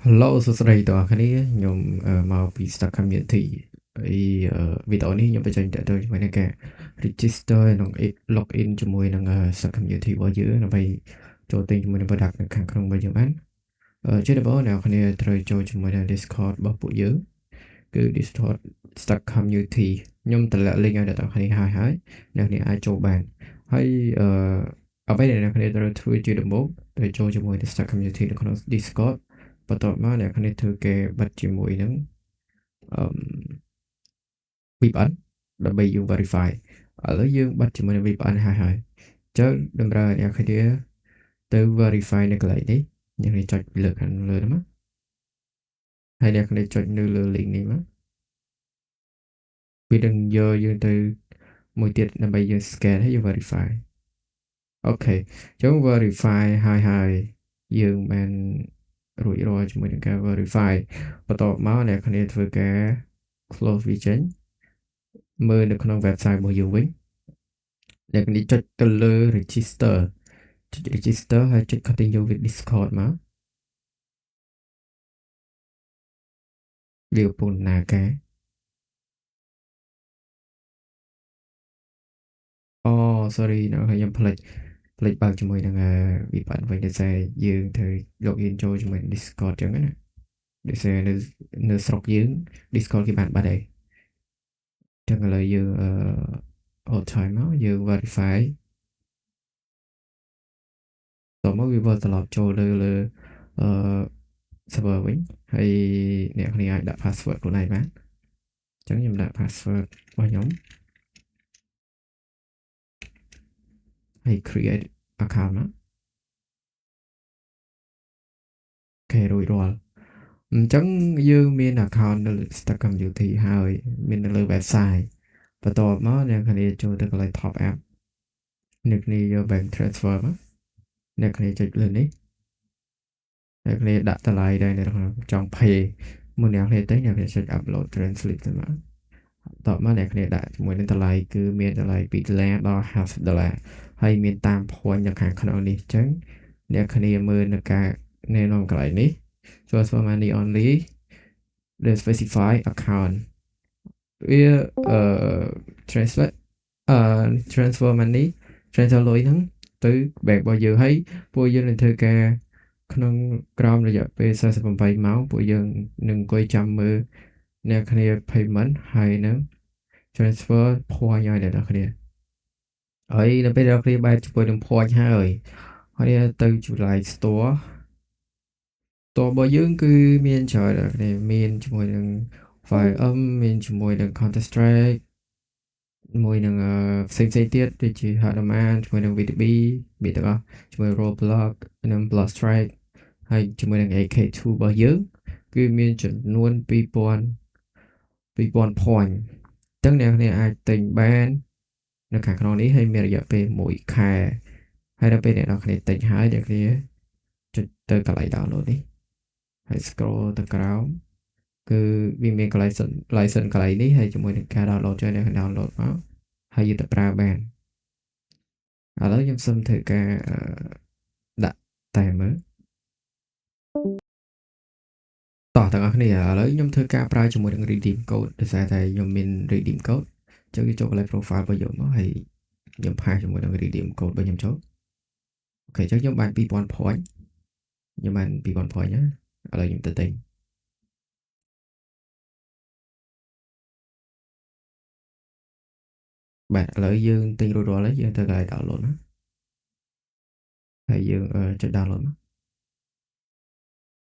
Hello សួស្តីតើអ្នកគ្នាខ្ញុំមកពី Stack Community ហើយវីដេអូនេះខ្ញុំបញ្ចេញតទៅជាមួយនឹងការ register និង login ជាមួយនឹងStack Community របស់យើងដើម្បីចូលទិញជាមួយនឹង product នៅខាងក្នុងរបស់យើងបានជាដំបូងអ្នកគ្នាត្រូវចូលជាមួយនឹង Discord របស់ពួកយើងគឺ Discord Stack Community ខ្ញុំតម្លាក់ link ឲ្យអ្នកគ្នាហើយអ្នកគ្នាអាចចូលបានហើយអ្វីដែលអ្នកគ្នាត្រូវធ្វើជាដំបូងត្រូវចូលជាមួយនឹង Stack Community នៅក្នុង Discord បន្ទាប់មកអ្នកគ្នាធ្វើគេបិទជាមួយនឹងអឺ VPN ដើម្បីយើង verify ឥឡូវយើងបិទជាមួយនឹង VPN ហើយអញ្ចឹងតម្រូវឲ្យអ្នកគ្នាទៅ verify នៅកន្លែងនេះអ្នកគ្នាចុចលើខាងលើហ្នឹងមកហើយអ្នកគ្នាចុចនៅលើ link នេះមកវានឹងយកយើងទៅមួយទៀតដើម្បីយើង scan ហើយយើង verify អូខេអញ្ចឹង verify ហើយយើងបានរួចរាល់ជាមួយនឹងការ verify បន្ទាប់មកអ្នកគ្នាធ្វើការ close វាចេញមើលនៅក្នុង website របស់យើងវិញអ្នកគ្នាចុចទៅលើ register ចុច register ហើយចុច continue with Discord មកវាកំពុងដំណើរការអូ sorry នៅខ្ញុំផ្លេចបើកជាមួយនឹងVPN វិញដោយសារយើងត្រូវ login ចូលជាមួយនឹង Discord ចឹងណាដោយសារនៅស្រុកយើង Discord គេបានបាត់ហើយចឹងឥឡូវយើងhold time មកយើង verify តមកវាវិលត្រឡប់ចូលទៅលើអឺ server វិញហើយអ្នកគ្នាអាចដាក់ password ខ្លួនឯងបានអញ្ចឹងខ្ញុំដាក់ password របស់ខ្ញុំហើយ create account មកអូខេរួចរាល់អញ្ចឹងយើងមាន account នៅលើ Stack Community ហើយមាននៅលើ website បន្ទាប់មកអ្នកគ្នាចូលទៅកន្លែង top up អ្នកគ្នាយក bank transfer មកអ្នកគ្នាចុចលើនេះអ្នកគ្នាដាក់តម្លៃដែរនៅក្នុងចង់ pay មុនអ្នកគ្នាទៅអ្នកគ្នាចុច upload translate ទៅមកតបមកអ្នកគ្នាដាក់ជាមួយនឹងតម្លៃគឺមានតម្លៃ$2ដល់$50ហើយមានតាម point នៅខាងក្នុងនេះអញ្ចឹងអ្នកគ្នាមើលនៅការណែនាំកន្លែងនេះ transfer money only the specify account វាtranslate transfer money transfer លុយហ្នឹងទៅ bank របស់យើងហើយពួកយើងនឹងធ្វើការក្នុងក្រោមរយៈពេល48ម៉ោងពួកយើងនឹងអង្គុយចាំមើលអ្នកគ្នា payment ហើយនឹង transfer point ឲ្យអ្នកនរគ្នាហើយនៅពេលអ្នកគ្នាបែរជាមួយនឹង point ហើយទៅ July Store តរបស់យើងគឺមានច្រើនអ្នកគ្នាមានជាមួយនឹង 5M មានជាមួយនឹង Counter Strike មួយនឹងផ្សេងទៀតដូចជា Hardman ជាមួយនឹង VTB មានទាំងអស់ជាមួយ Roblox និង Block Strike ហើយជាមួយនឹង AK2 របស់យើងគឺមានចំនួន2000 point ទាំងអ្នកគ្នាអាចទិញបាននៅខាងក្នុងនេះហើយមានរយៈពេល1ខែហើយដល់ពេលអ្នកនរគ្នាទិញហើយអ្នកគ្នាចុចទៅកន្លែង download នេះហើយ scroll ទៅក្រោមគឺវាមានកន្លែង license កន្លែងនេះហើយជាមួយនឹងការ download ចូលអ្នក download មកហើយយើងទៅប្រើបានឥឡូវខ្ញុំសុំធ្វើការដាក់តែមើលតោះទាំងអស់គ្នាឥឡូវខ្ញុំធ្វើការប្រើជាមួយនឹង redeem code ដោយសារតែខ្ញុំមាន redeem code អញ្ចឹងចូលកន្លែង profile របស់យើងមកហើយខ្ញុំផាសជាមួយនឹង redeem code របស់ខ្ញុំចូលអូខេអញ្ចឹងខ្ញុំបាន2000 point ខ្ញុំបាន2000 point ណាឥឡូវខ្ញុំទៅទិញបាទឥឡូវយើងទិញរួចរាល់ហើយយើងទៅកន្លែង download ណាហើយយើងចុច download មក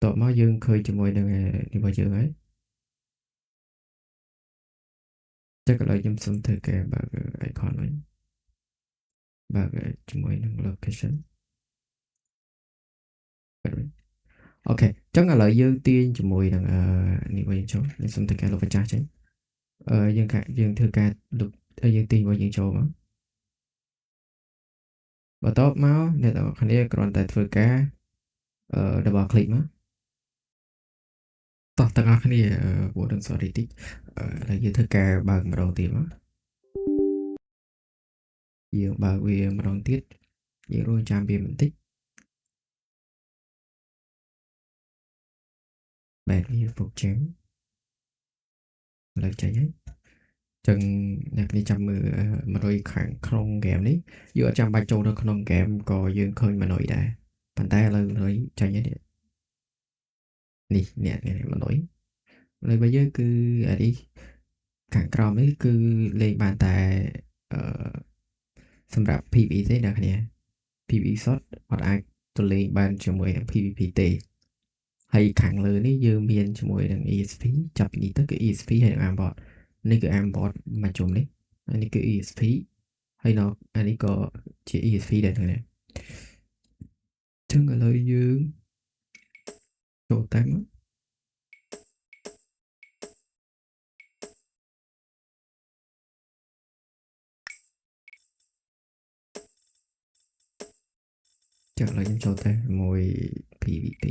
តបមកយើងឃើញជាមួយនឹងនេះរបស់យើងហើយចឹងឥឡូវខ្ញុំសុំធ្វើការបើក icon វិញបើកជាមួយនឹង location អូខេអញ្ចឹងឥឡូវយើងទាញជាមួយនឹងនេះវិញចូលខ្ញុំសុំធ្វើការលុបម្ចាស់ចេញយើងធ្វើការលុបយើងទាញរបស់យើងចូលមកបន្ទាប់មកអ្នកទាំងអស់គ្នាគ្រាន់តែធ្វើការdouble click មកតោះទាំងអស់គ្នាwarning sorry តិចឥឡូវយើងធ្វើការបើកម្ដងទៀតមកយើងបើកវាម្ដងទៀតយើងរងចាំវាបន្តិច បែបវាពុកចឹងលើចេញហើយចឹងអ្នកនេះចាំមើល100ខាងក្នុងហ្គេមនេះយើងអត់ចាំបាច់ចូលទៅក្នុងហ្គេមក៏យើងឃើញ100ដែរប៉ុន្តែឥឡូវ100ចេញហើយនេះអ្នក100របស់យើងគឺអានេះខាងក្រោមនេះគឺលេងបានតែអឺសម្រាប់ PVE ទេអ្នកគ្នា PVE សុទ្ធអត់អាចទៅលេងបានជាមួយនឹង PVP ទេហើយខាងលើនេះយើងមានជាមួយនឹង ESP ចាប់ពីនេះទៅគឺ ESP ហើយនឹង Aimbot នេះគឺ Aimbot មកជុំនេះហើយនេះគឺ ESP ហើយនៅអានេះក៏ជា ESP ដែរហ្នឹងចឹងឥឡូវយើងចូលតាមចឹងឥឡូវខ្ញុំចូលតែមួយ PVP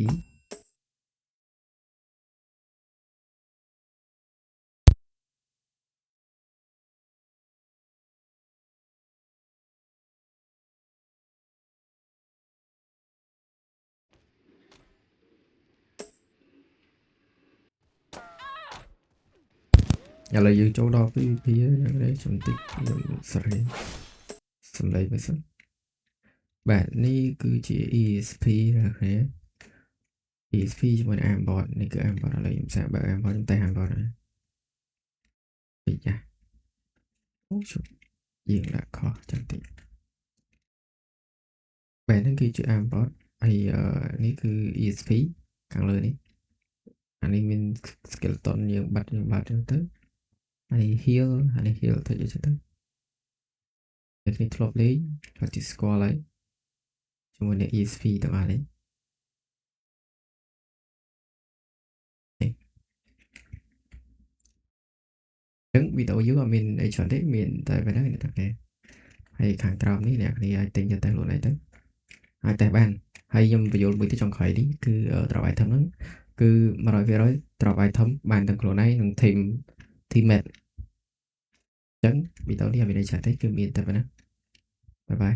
ឥឡូវយើងចូលដល់ PVP ហើយណាខ្ញុំតិចខ្ញុំស្រីសំឡេងមើលសិនបាទនេះគឺជា ESP ណាគ្នា ESP ជាមួយនឹង Aimbot នេះគឺ Aimbot ឥឡូវខ្ញុំសាកបើក Aimbot ខ្ញុំតែ Aimbot ណាពេកចាស់អូជុំយើងដាក់ខុសចាំតិចបាទហ្នឹងគឺជា Aimbot ហើយនេះគឺ ESP ខាងលើនេះអានេះមាន skeleton យើងបាត់ចឹងទៅអានេះ heal អានេះ heal ទៅចឹងទៅតែនេះធ្លាប់លេងគាត់ទីស្គាល់ហើយជាមួយនឹង ESP ទាំងអស់នេះចឹងវីដេអូយើងអត់មានអីច្រើនទេមានតែប៉ុណ្ណឹងអ្នកទាំងហើយខាងក្រោមនេះអ្នកគ្នាអាចទិញយកតែខ្លួនឯងទៅអាចតែបានហើយខ្ញុំបញ្យល់មួយទៀតចុងក្រោយនេះគឺ drop item ហ្នឹងគឺ100% drop item បានទាំងខ្លួនឯងនិង teammate ចឹងវីដេអូនេះអត់មានអីច្រើនទេគឺមានតែប៉ុណ្ណឹងបាយបាយ